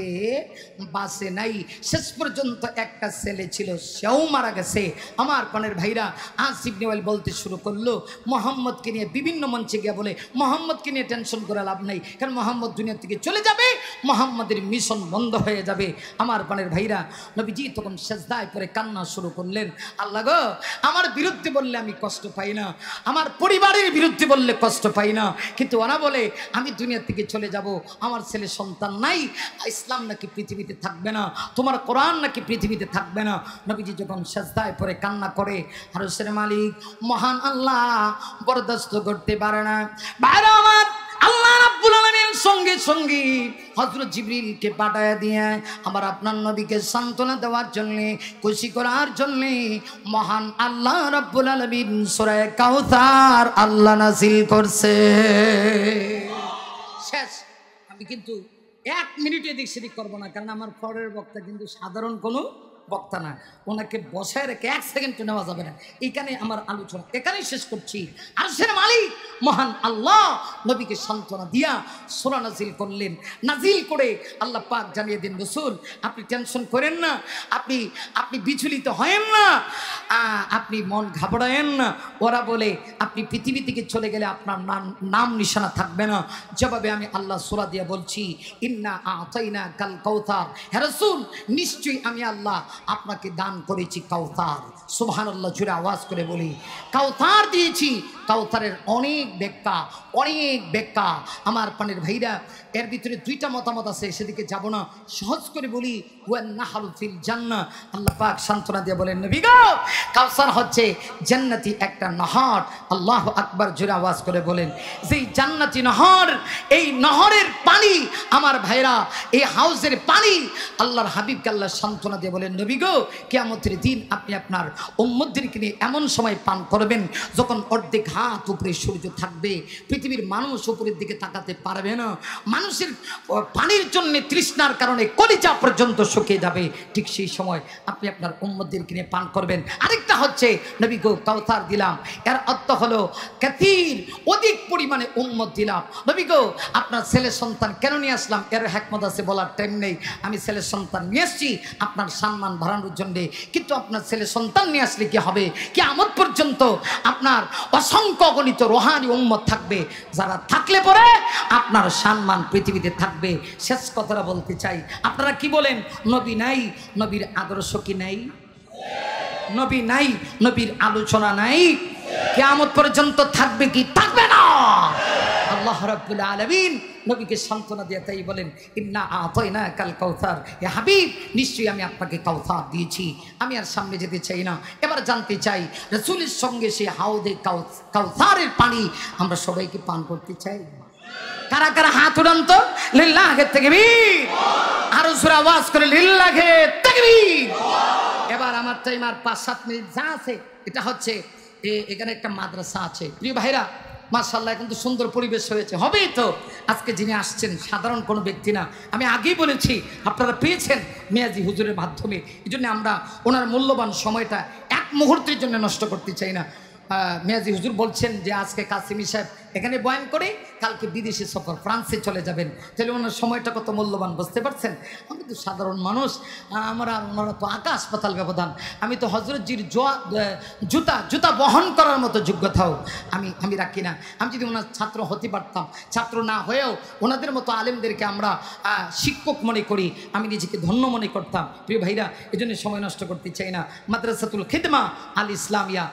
বাঁচে নাই। শেষ পর্যন্ত একটা ছেলে ছিল, সেও মারা গেছে। আমার প্রাণের ভাইরা, আস ইবনে ওয়াইল বলতে শুরু করলো, মুহাম্মদকে নিয়ে বিভিন্ন মঞ্চে গিয়ে বলে মুহাম্মদকে নিয়ে টেনশন করে লাভ নাই, কারণ মুহাম্মদ দুনিয়া থেকে চলে যাবে, মুহাম্মদের মিশন বন্ধ হয়ে যাবে। আমার প্রাণের ভাইরা, নবীজি তখন সেজদায় পড়ে কান্না শুরু করলেন, আল্লাহ গো, আমার বিরুদ্ধে বললে আমি কষ্ট পাই না, আমার পরিবারের বিরুদ্ধে বললে কষ্ট পাই না, কিন্তু ওরা বলে আমি দুনিয়া থেকে চলে যাব, আমার ছেলে সন্তান নাই, ইসলাম নাকি পৃথিবীতে থাকবে না, তোমার কোরআন নাকি পৃথিবীতে থাকবে না। নবীজি যখন সেজদায় পড়ে কান্না করে, আরশের মালিক মহান আল্লাহ বরদাস্ত করতে পারে না। বাইরে আমার আল্লাহ রাব্বুল আলামিনের সঙ্গে সঙ্গে হযরত জিবরিলকে পাঠায় দিয়ে আমার আপনার নবীকে সান্ত্বনা দেওয়ার জন্য, খুশি করার জন্য মহান আল্লাহ রাব্বুল আলামিন সূরা কাউসার আল্লাহ নাযিল করছে। শেষ। আমি কিন্তু 1 মিনিটে এদিক সেদিক করবো না, কারণ আমার পরের বক্তা কিন্তু সাধারণ কোনো বক্তা না, ওনাকে বসায় রেখে 1 সেকেন্ড নেওয়া যাবে না। এখানে আমার আলোচনা এখানেই শেষ করছি। আরশের মালিক মহান আল্লাহ নবীকে সান্ত্বনা দিয়া সূরা নাজিল করলেন। নাজিল করে আল্লাহ পাক জানিয়ে দেন, রাসূল আপনি টেনশন করেন না, আপনি বিচলিত হয়েন না, আপনি মন ঘাবড়ায়েন না। ওরা বলে আপনি পৃথিবী থেকে চলে গেলে আপনার নাম নিশানা থাকবে না। জবাবে আমি আল্লাহ সূরা দিয়ে বলছি, ইন্না আতাইনা কাল কাউসার, হে রাসূল নিশ্চয়ই আমি আল্লাহ আপনাকে দান করেছি কাউসার। সুবহানাল্লাহ, জোরে আওয়াজ করে বলি, কাউসার দিয়েছি। কাউসারের অনেক ব্যাখ্যা আমার পানের ভাইরা, এর ভিতরে 2টা মতামত আছে, সেদিকে যাব না, সহজ করে বলি, ওয়ান নাহরু ফিল জান্নাহ। আল্লাহ পাক সান্ত্বনা দিয়ে বলেন, নবী গো, কাউসার হচ্ছে জান্নাতি একটা নহর। আল্লাহু আকবার, জোরে আওয়াজ করে বলেন, যেই জান্নাতি নহর, এই নহরের পানি আমার ভাইরা, এই হাউজের পানি আল্লাহর হাবিবকে আল্লাহ সান্ত্বনা দিয়ে বলেন, নবী গো, কিয়ামতের দিন আপনি আপনার উম্মতদেরকে নিয়ে এমন সময় পান করবেন যখন অর্ধেক হাত উপরে সূর্য থাকবে, পৃথিবীর মানুষ উপরের দিকে তাকাতে পারবে না, মানুষের পানির জন্য তৃষ্ণার কারণে কলিজা পর্যন্ত শুকিয়ে যাবে। ঠিক সেই সময় আপনি আপনার উম্মতদেরকে নিয়ে পান করবেন। আরেকটা হচ্ছে নবী গো কাউসার দিলাম, এর অর্থ হলো কাসীর, অধিক পরিমাণে উম্মত দিলাম। নবী গো আপনার ছেলে সন্তান কেন নিয়ে আসলাম, এর হিকমত আছে বলার টাইম নেই। আমি ছেলে সন্তান নিয়ে আসছি আপনার সম্মান বাড়ানোর জন্য, কিন্তু আপনার ছেলে সন্তান নিয়ে আসলে কি হবে, কিয়ামত পর্যন্ত আপনার অসংখ্য গণিত রোহানি উম্মত থাকবে, যারা থাকলে পরে আপনার সম্মান পৃথিবীতে থাকবে। শেষ কথাটা বলতে চাই, আপনারা কি বলেন, নবী নাই, নবীর আদর্শ কি নাই, নবী নাই, নবীর আলোচনা নাই, কিয়ামত পর্যন্ত থাকবে কি থাকবে না? আল্লাহ রাব্বুল আলামিন নবীকে সান্ত্বনা দিয়ে তাই বলেন, ইন্না আতাইনাকাল কাউসার, হে হাবিব নিশ্চয়ই আমি আপনাকে কাউসার দিয়েছি। আমি আর সামনে যেতে চাই না, এবার জানতে চাই রাসূলের সঙ্গে সেই হাউদে কাউসারের পানি আমরা সবাইকে পান করতে চাই। কারা কারা হাত উঠান তো, লিল্লাহি তাকবীর, আরো জোরে আওয়াজ করে লিল্লাহি তাকবীর। এবার আমার টাইম আর 5-7 মিনিট যা আছে, এটা হচ্ছে এখানে একটা মাদ্রাসা আছে। প্রিয় ভাইরা মাশাআল্লাহ, কিন্তু সুন্দর পরিবেশ হয়েছে, হবেই তো। আজকে যিনি আসছেন সাধারণ কোনো ব্যক্তি না, আমি আগেই বলেছি আপনারা পেয়েছেন মিয়াজি হুজুরের মাধ্যমে, এই জন্য আমরা ওনার মূল্যবান সময়টা এক মুহূর্তের জন্য নষ্ট করতে চাই না। মিয়াজি হুজুর বলছেন যে আজকে কাসিমি সাহেব এখানে বয়ান করে কালকে বিদেশি সফর ফ্রান্সে চলে যাবেন, তাহলে ওনার সময়টা কত মূল্যবান বুঝতে পারছেন। আমরা তো সাধারণ মানুষ, ওনারা তো আকাশ পাতাল ব্যবধান। আমি তো হজরতজির জুতা বহন করার মতো যোগ্যতাও আমি রাখি না। আমি যদি ওনার ছাত্র হতে পারতাম, ছাত্র না হয়েও ওনাদের মতো আলেমদেরকে আমরা শিক্ষক মনে করি, আমি নিজেকে ধন্য মনে করতাম। প্রিয় ভাইরা, এই জন্য সময় নষ্ট করতে চাই না। মাদ্রাসাতুল খিদমা আল ইসলামিয়া